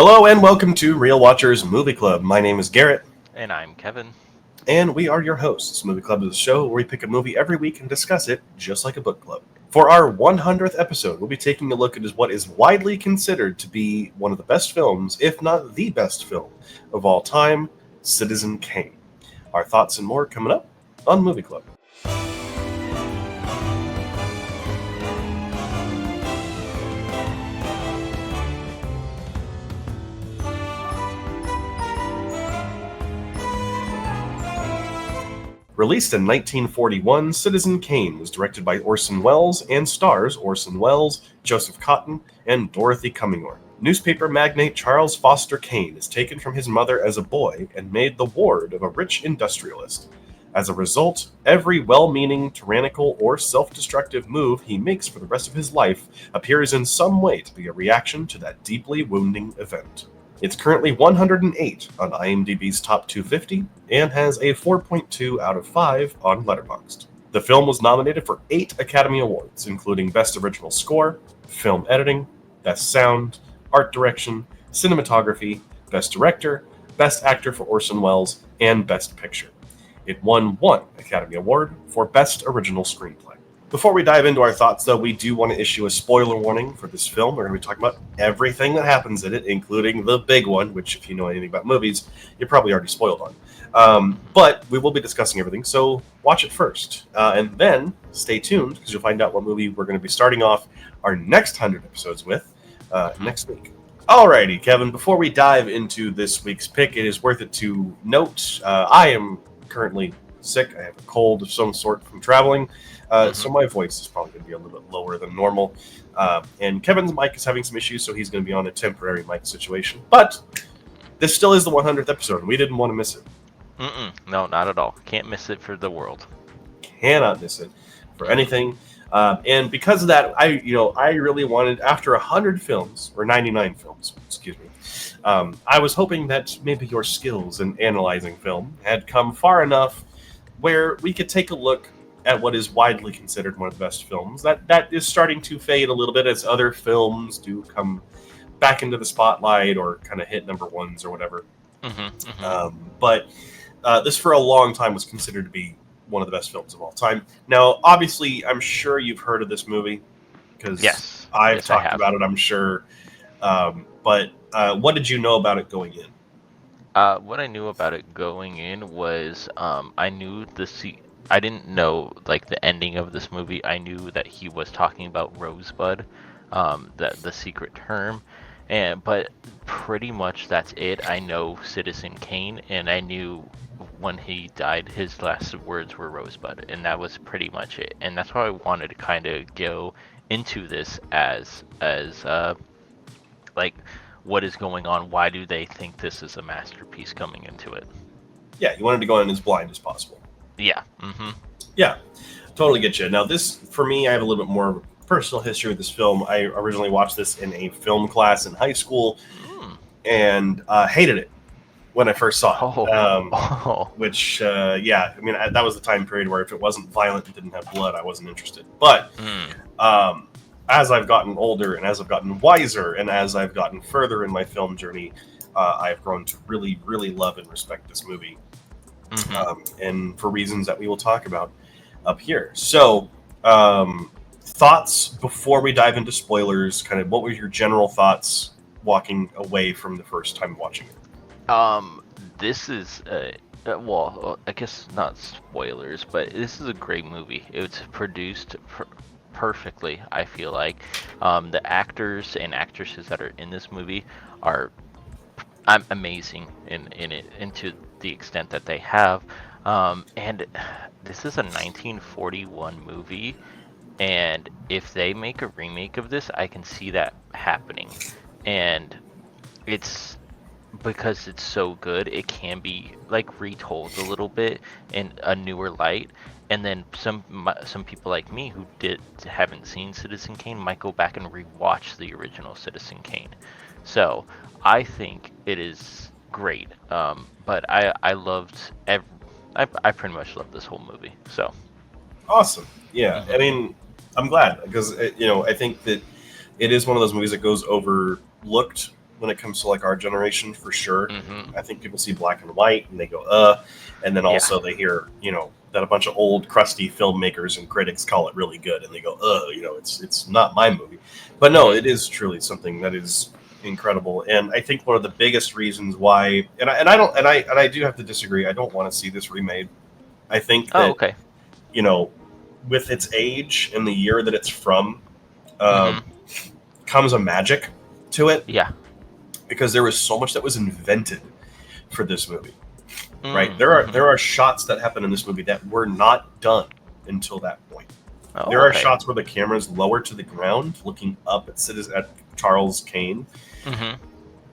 Hello and welcome to Real Watchers Movie Club. My name is Garrett, And I'm Kevin. and we are your hosts. Movie Club is a show where we pick a movie every week and discuss it just like a book club. For our 100th episode, we'll be taking a look at what is widely considered to be one of the best films, if not the best film, of all time, Citizen Kane. Our thoughts and more coming up on Movie Club. Released in 1941, Citizen Kane was directed by Orson Welles and stars Orson Welles, Joseph Cotten, and Dorothy Cummingore. Newspaper magnate Charles Foster Kane is taken from his mother as a boy and made the ward of a rich industrialist. As a result, every well-meaning, tyrannical, or self-destructive move he makes for the rest of his life appears in some way to be a reaction to that deeply wounding event. It's currently 108 on IMDb's Top 250 and has a 4.2 out of 5 on Letterboxd. The film was nominated for 8 Academy Awards, including Best Original Score, Film Editing, Best Sound, Art Direction, Cinematography, Best Director, Best Actor for Orson Welles, and Best Picture. It won 1 Academy Award for Best Original Screenplay. Before we dive into our thoughts, though, we do want to issue a spoiler warning for this film. We're going to be talking about everything that happens in it, including the big one, which, if you know anything about movies, you're probably already spoiled on. But we will be discussing everything, so watch it first. And then stay tuned, because you'll find out what movie we're going to be starting off our next 100 episodes with next week. Alrighty, Kevin, before we dive into this week's pick, it is worth it to note I am currently sick. I have a cold of some sort from traveling. So my voice is probably going to be a little bit lower than normal. And Kevin's mic is having some issues, so he's going to be on a temporary mic situation. But this still is the 100th episode, and we didn't want to miss it. No, not at all. Can't miss it for the world. Cannot miss it for anything. And because of that, I really wanted, after 100 films, or 99 films, excuse me, I was hoping that maybe your skills in analyzing film had come far enough where we could take a look at what is widely considered one of the best films. That is starting to fade a little bit as other films do come back into the spotlight or kind of hit number ones or whatever. But this for a long time was considered to be one of the best films of all time. Now, obviously, I'm sure you've heard of this movie because I've talked about it, I'm sure. But what did you know about it going in? What I knew about it going in was I knew I didn't know like the ending of this movie. I knew that he was talking about Rosebud, the secret term, but pretty much that's it. I know Citizen Kane, and I knew when he died, his last words were Rosebud, and that was pretty much it. And that's why I wanted to kind of go into this as like what is going on. Why do they think this is a masterpiece coming into it? Yeah, you wanted to go in as blind as possible. Yeah. Yeah, totally get you. Now, this, for me, I have a little bit more personal history with this film. I originally watched this in a film class in high school and hated it when I first saw it. Which, that was the time period where if it wasn't violent and didn't have blood, I wasn't interested. But as I've gotten older and as I've gotten wiser and as I've gotten further in my film journey, I've grown to really, really love and respect this movie. And for reasons that we will talk about up here. So, thoughts before we dive into spoilers, kind of what were your general thoughts walking away from the first time watching it? This is, I guess not spoilers, but this is a great movie. It's produced perfectly, I feel like. The actors and actresses that are in this movie are amazing in it, and to the extent that they have. And this is a 1941 movie, and if they make a remake of this, I can see that happening. And it's because it's so good, it can be like retold a little bit in a newer light. And then some people like me who haven't seen Citizen Kane might go back and rewatch the original Citizen Kane. So I think it is great. But I loved I pretty much loved this whole movie. So awesome. Yeah, I mean, I'm glad because I think that it is one of those movies that goes overlooked when it comes to like our generation for sure. Mm-hmm. I think people see black and white and they go and then Yeah. also they hear that a bunch of old crusty filmmakers and critics call it really good and they go it's not my movie, but no, it is truly something that is incredible. And I think one of the biggest reasons why, I do have to disagree. I don't want to see this remade. I think Oh, that okay. with its age and the year that it's from, Mm-hmm. um, comes a magic to it Yeah. because there was so much that was invented for this movie. Right? Mm-hmm. There are shots that happen in this movie that were not done until that point. Oh, There are okay. shots where the camera is lowered to the ground, looking up at Charles Kane Mm-hmm.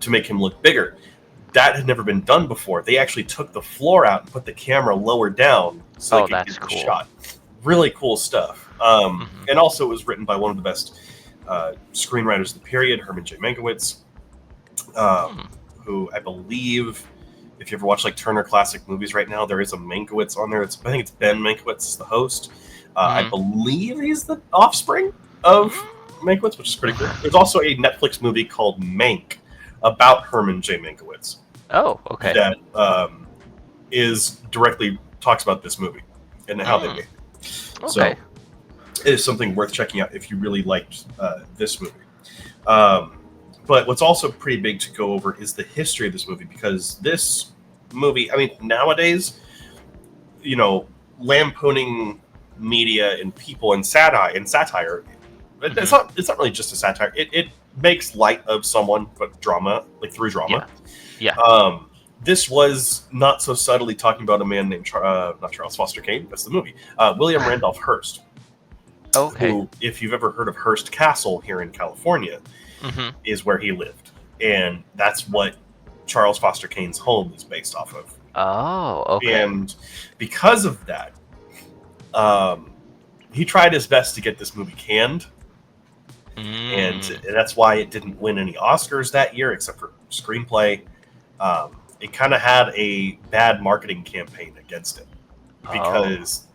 to make him look bigger. That had never been done before. They actually took the floor out and put the camera lower down so they Oh, could that's get the cool. shot. Really cool stuff. Mm-hmm. And also, it was written by one of the best screenwriters of the period, Herman J. Mankiewicz, who I believe, if you ever watch like Turner Classic Movies right now, there is a Mankiewicz on there. I think it's Ben Mankiewicz, the host. I Mm-hmm. believe he's the offspring of Mankiewicz, which is pretty cool. There's also a Netflix movie called Mank about Herman J. Mankiewicz Oh, okay. that is directly talks about this movie and how they made it. Okay. So it is something worth checking out if you really liked this movie. But what's also pretty big to go over is the history of this movie, because this movie, I mean, nowadays, lampooning media and people and satire, it's not really just a satire. It makes light of someone, but drama, like through drama. Yeah. This was not so subtly talking about a man named not Charles Foster Kane. That's the movie. William Randolph Hearst. Okay. Who, if you've ever heard of Hearst Castle here in California, Mm-hmm. is where he lived, and that's what Charles Foster Kane's home is based off of. Oh, okay. And because of that, he tried his best to get this movie canned, and that's why it didn't win any Oscars that year, except for screenplay. It kind of had a bad marketing campaign against it because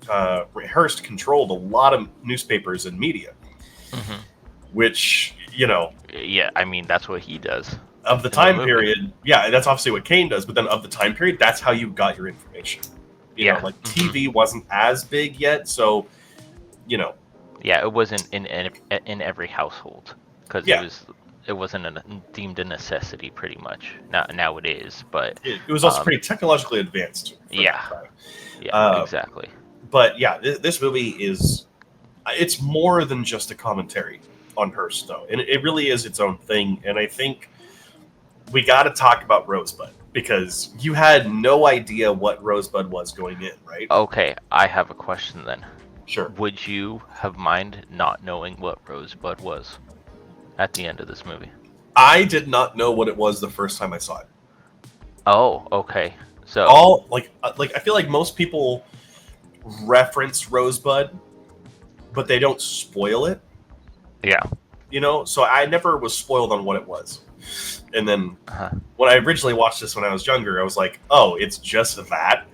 Hearst controlled a lot of newspapers and media, which, Yeah, I mean, that's what he does. of the time period, yeah, that's obviously what Kane does, but then of the time period, that's how you got your information. Like TV wasn't as big yet, so, Yeah, it wasn't in every household because it wasn't deemed a necessity pretty much. Now it is, but it was also pretty technologically advanced. Yeah, exactly. But yeah, this movie it's more than just a commentary on Hearst, though, and it really is its own thing. And I think we got to talk about Rosebud, because you had no idea what Rosebud was going in, right? Okay, I have a question then. Sure. Would you have mind not knowing what Rosebud was at the end of this movie? I did not know what it was the first time I saw it. Oh, okay. So I feel like most people reference Rosebud, but they don't spoil it. Yeah. So I never was spoiled on what it was. And then when I originally watched this when I was younger, I was like, oh, it's just that?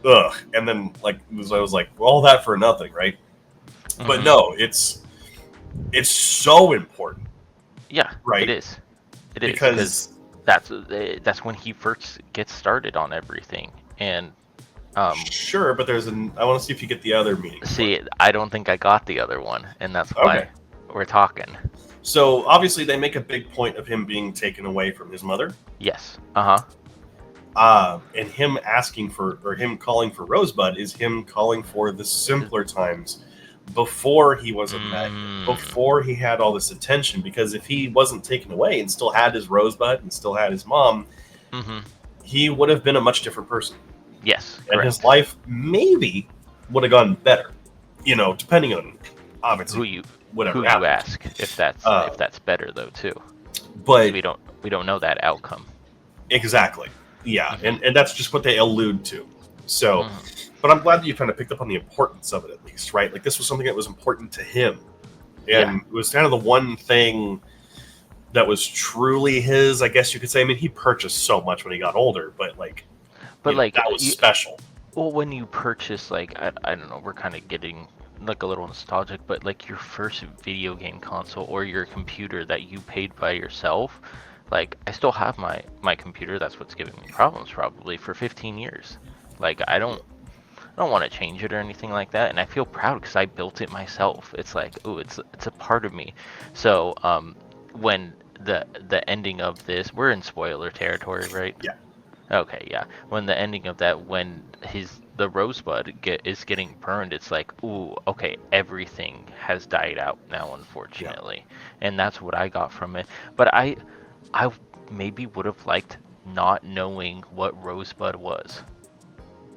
Ugh. And then I was like, well, all that for nothing, right? But no, it's so important. Yeah, right? It is Because that's when he first gets started on everything. And sure, but I want to see if you get the other meaning. See, I don't think I got the other one, and that's why we're talking. So obviously they make a big point of him being taken away from his mother. Yes. And him him calling for Rosebud is him calling for the simpler times before he was a magnet, before he had all this attention. Because if he wasn't taken away and still had his Rosebud and still had his mom, he would have been a much different person. Yes, and his life maybe would have gone better, depending on obviously who you ask if that's better though too. But we don't know that outcome. Exactly. Yeah, and that's just what they allude to. So, but I'm glad that you kind of picked up on the importance of it at least, right? Like this was something that was important to him, and it was kind of the one thing that was truly his, I guess you could say. I mean, he purchased so much when he got older, but that was special. Well, when you purchase, I don't know, we're kind of getting a little nostalgic, but your first video game console or your computer that you paid by yourself, Like, I still have my computer. That's what's giving me problems probably for 15 years. Like, I don't want to change it or anything like that, and I feel proud because I built it myself. It's like, oh, it's a part of me. So, when the ending of this, we're in spoiler territory, right? Yeah. Okay, yeah. When the ending of that, when the rosebud is getting burned, it's like, ooh, okay, everything has died out now, Yeah. unfortunately, and that's what I got from it. But I maybe would have liked not knowing what rosebud was.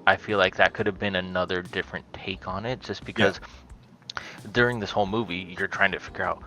I feel like that could have been another different take on it, just Yeah. because during this whole movie, you're trying to figure out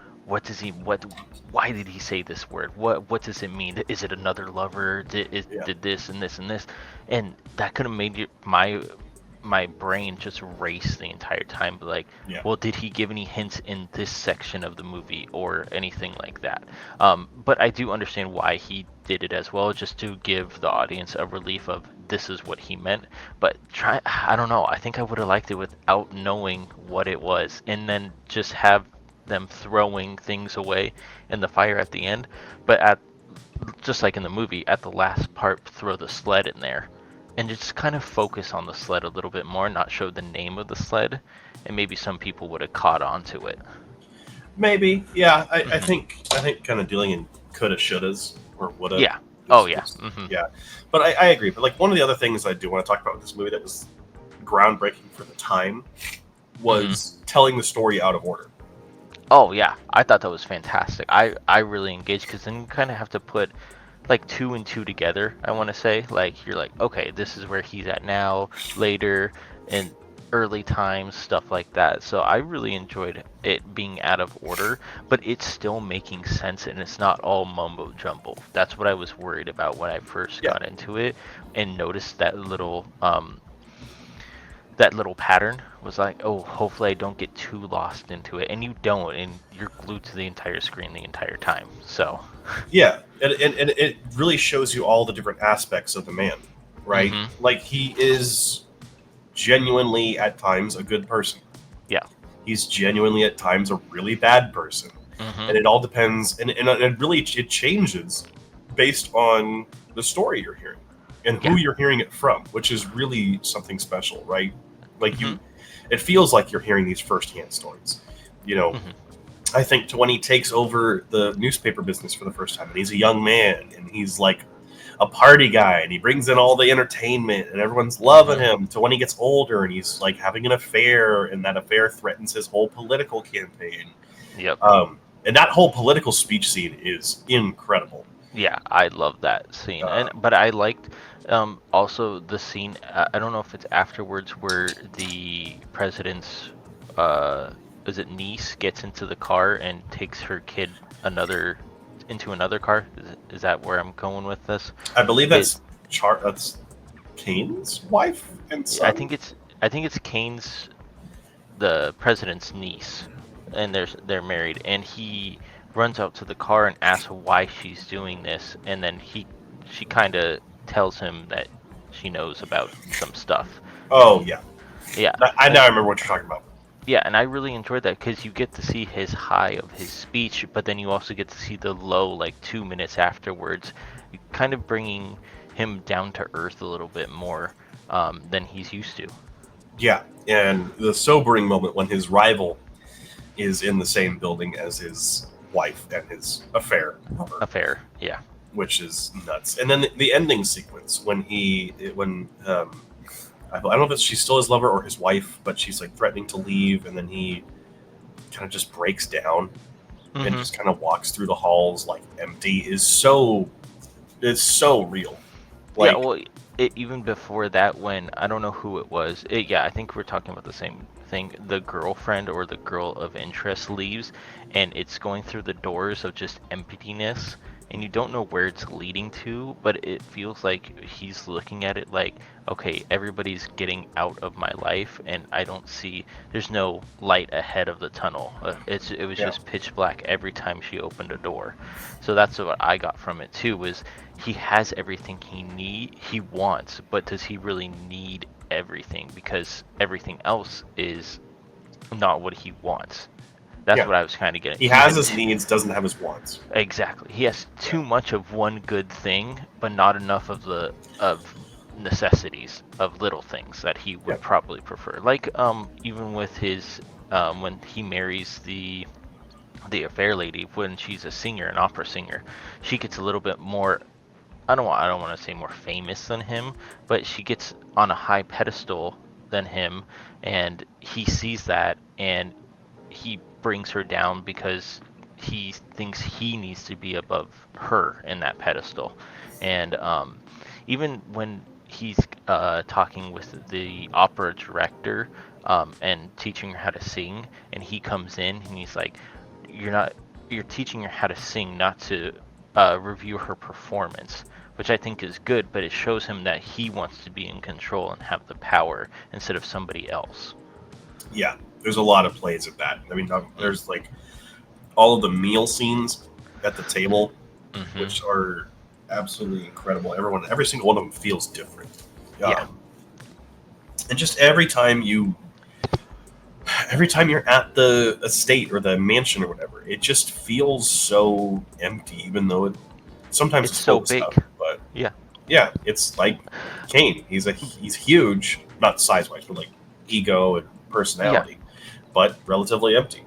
why did he say this word? What does it mean? Is it another lover? Yeah. Did this and this and this? And that could have made my brain just race the entire time. Like, Yeah. well, did he give any hints in this section of the movie or anything like that? But I do understand why he did it as well, just to give the audience a relief of this is what he meant. But I don't know. I think I would have liked it without knowing what it was, and then just have them throwing things away in the fire at the end. But at just like in the movie, at the last part, throw the sled in there, and just kind of focus on the sled a little bit more, not show the name of the sled, and maybe some people would have caught on to it. Maybe. Yeah. I Hmm. think kind of dealing in coulda, shouldas, or woulda Yeah. Oh yeah. is Hmm. yeah. But I agree. But like one of the other things I do want to talk about with this movie that was groundbreaking for the time Hmm. was telling the story out of order. Oh yeah. I thought that was fantastic. I really engaged because then you kind of have to put like two and two together. I want to say, like, you're like, okay, this is where he's at now, later, and early times, stuff like that. So I really enjoyed it being out of order, but it's still making sense and it's not all mumbo jumbo. That's what I was worried about when I first Yeah. got into it and noticed that little pattern. Was like, oh, hopefully I don't get too lost into it, and you don't, and you're glued to the entire screen the entire time. So Yeah. And it really shows you all the different aspects of the man, right? mhm. Like he is genuinely at times a good person. Yeah. He's genuinely at times a really bad person. Mhm. And it all depends and it really it changes based on the story you're hearing and Yeah. who you're hearing it from, which is really something special, right? Like Mhm. you it feels like you're hearing these firsthand stories. You know, Mhm. I think to when he takes over the newspaper business for the first time, and he's a young man, and he's like a party guy, and he brings in all the entertainment, and everyone's loving Mhm. him. To when he gets older, and he's like having an affair, and that affair threatens his whole political campaign. Yep. And that whole political speech scene is incredible. Yeah, I love that scene. And Uh, but I liked also the scene, I don't know if it's afterwards, where the president's uh is it niece gets into the car and takes her kid another into another car? Is that where I'm going with this? I believe It that's Kane's wife and I son. think it's I think it's Kane's, the president's niece, and they're married, and he runs out to the car and asks why she's doing this, and then she kind of tells him that she knows about some stuff, Oh and yeah, yeah, I now and remember what you're talking about. yeah, and I really enjoyed that because you get to see his high of his speech, but then you also get to see the low, like 2 minutes afterwards, kind of bringing him down to earth a little bit more than he's used to. Yeah, and the sobering moment when his rival is in the same building as his wife and his affair lover, Affair, yeah. which is nuts. And then the ending sequence when I don't know if she's still his lover or his wife, but she's like threatening to leave, and then he kind of just breaks down and Hmm. just kind of walks through the halls like empty is so real. Yeah, Like well, even before that, when I don't know who it was, yeah, I think we're talking about the same thing. The girlfriend or the girl of interest leaves, and it's going through the doors of just emptiness, and you don't know where it's leading to, but it feels like he's looking at it like, okay, everybody's getting out of my life, and I don't see, there's no light ahead of the tunnel. It was yeah, just pitch black every time she opened a door. So that's what I got from it too, was he has everything he wants, but does he really need everything? Because everything else is not what he wants. That's Yeah. what I was kind of getting. He has his needs, doesn't have his wants. Exactly. He has Yeah. too much of one good thing, but not enough of the of necessities of little things that he Yeah. would probably prefer. Like even with his when he marries the affair lady, when she's a singer, an opera singer, she gets a little bit more. I don't want to say more famous than him, but she gets on a high pedestal than him, and he sees that and he brings her down because he thinks he needs to be above her in that pedestal. And even when he's talking with the opera director and teaching her how to sing, and he comes in and he's like, "You're not. You're teaching her how to sing, not to review her performance." Which I think is good, but it shows him that he wants to be in control and have the power instead of somebody else. Yeah. There's a lot of plays of that. I mean, Mm. there's like all of the meal scenes at the table, Mm-hmm. which are absolutely incredible. Every single one of them feels different. Yeah. Um, and just every time you're at the estate or the mansion or whatever, it just feels so empty, even though sometimes It's it's full so of stuff. big. But Yeah. yeah, it's like Kane. He's huge, not size wise, but like ego and Yeah. personality, but relatively empty.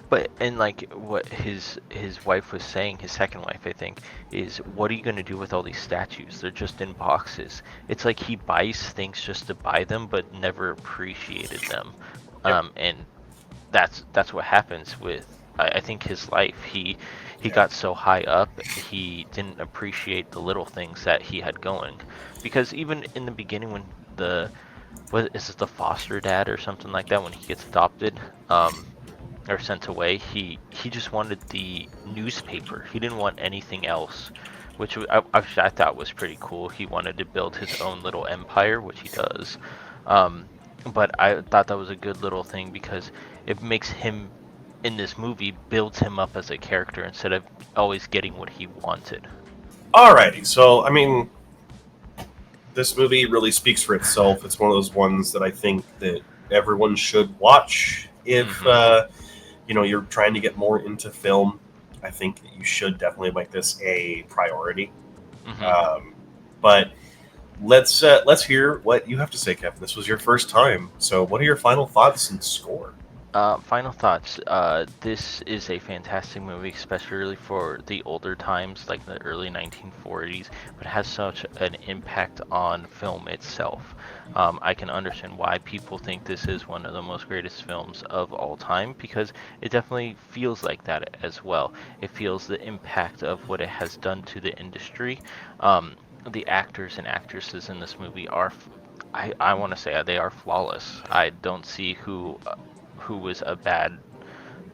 But and like what his wife was saying, his second wife, I think, is what are you going to do with all these statues? They're just in boxes. It's like he buys things just to buy them, but never appreciated them. Yep. And that's what happens with I think his life. He Yeah. got so high up, he didn't appreciate the little things that he had going. Because even in the beginning when what is it, the foster dad or something like that, when he gets adopted, or sent away, he just wanted the newspaper. He didn't want anything else, which I thought was pretty cool. He wanted to build his own little empire, which he does. Um, but I thought that was a good little thing because it makes him in this movie builds him up as a character instead of always getting what he wanted. Alrighty, so I mean, this movie really speaks for itself. It's one of those ones that I think that everyone should watch if Mm-hmm. you're trying to get more into film. I think that you should definitely make this a priority. Mm-hmm. Um, but let's hear what you have to say, Kevin. This was your first time, so what are your final thoughts and score? Final thoughts. This is a fantastic movie, especially for the older times, like the early 1940s, but has such an impact on film itself. I can understand why people think this is one of the most greatest films of all time because it definitely feels like that as well. It feels the impact of what it has done to the industry. The actors and actresses in this movie I want to say they are flawless. I don't see who was a bad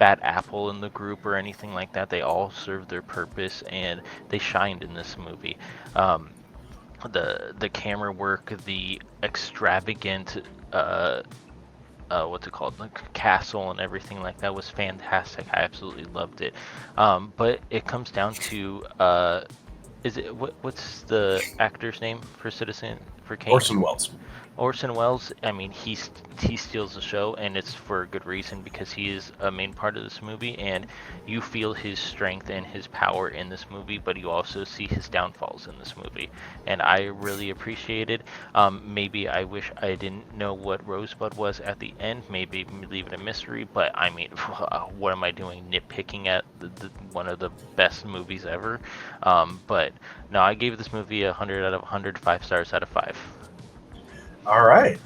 apple in the group or anything like that. They all served their purpose and they shined in this movie. Um, the camera work, the extravagant what's it called, like castle and everything like that was fantastic. I absolutely loved it. But it comes down to is it what's the actor's name for Citizen for Kane? Orson Welles. Orson Welles, I mean, he steals the show, and it's for a good reason because he is a main part of this movie, and you feel his strength and his power in this movie, but you also see his downfalls in this movie, and I really appreciate it. Maybe I wish I didn't know what Rosebud was at the end. Maybe leave it a mystery, but I mean, what am I doing nitpicking at one of the best movies ever? But no, I gave this movie 100 out of 100, 5 stars out of 5. All right.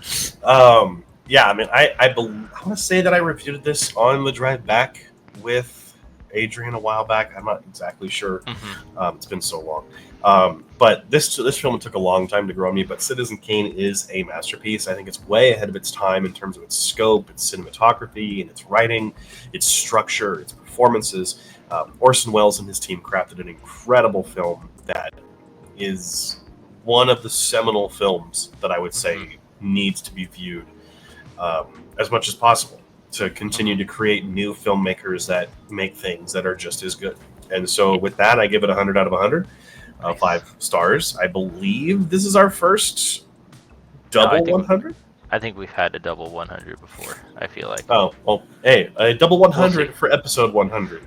Yeah, I mean, I want to say that I reviewed this on the drive back with Adrian a while back. I'm not exactly sure. Hmm. It's been so long. But this film took a long time to grow on me. But Citizen Kane is a masterpiece. I think it's way ahead of its time in terms of its scope, its cinematography, and its writing, its structure, its performances. Orson Welles and his team crafted an incredible film that is one of the seminal films that I would Hmm. say needs to be viewed as much as possible to continue Hmm. to create new filmmakers that make things that are just as good. And so, with that, I give it 100 out of 100, Nice. 5 stars. I believe this is our first No, I double think 100. I think we've had a double 100 before. I feel like. Oh, well, hey, a double We'll 100 see. for episode 100.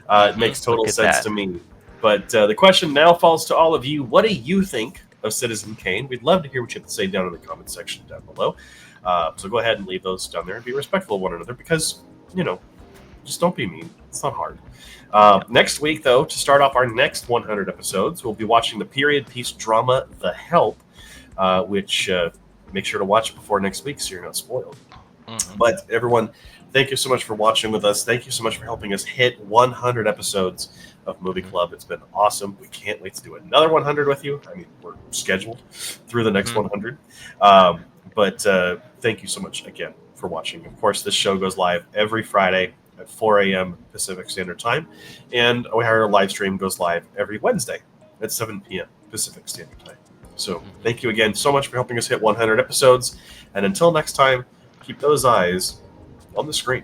It makes total Look at sense that. to me. But the question now falls to all of you. What do you think of Citizen Kane? We'd love to hear what you have to say down in the comment section down below. So go ahead and leave those down there and be respectful of one another because, just don't be mean. It's not hard. Next week, though, to start off our next 100 episodes, we'll be watching the period piece drama The Help, which make sure to watch before next week so you're not spoiled. But everyone, thank you so much for watching with us. Thank you so much for helping us hit 100 episodes of Movie Club. It's been awesome. We can't wait to do another 100 with you. I mean, we're scheduled through the next 100. But thank you so much again for watching. Of course, this show goes live every Friday at 4 a.m. Pacific Standard Time. And our live stream goes live every Wednesday at 7 p.m. Pacific Standard Time. So thank you again so much for helping us hit 100 episodes. And until next time, keep those eyes on the screen.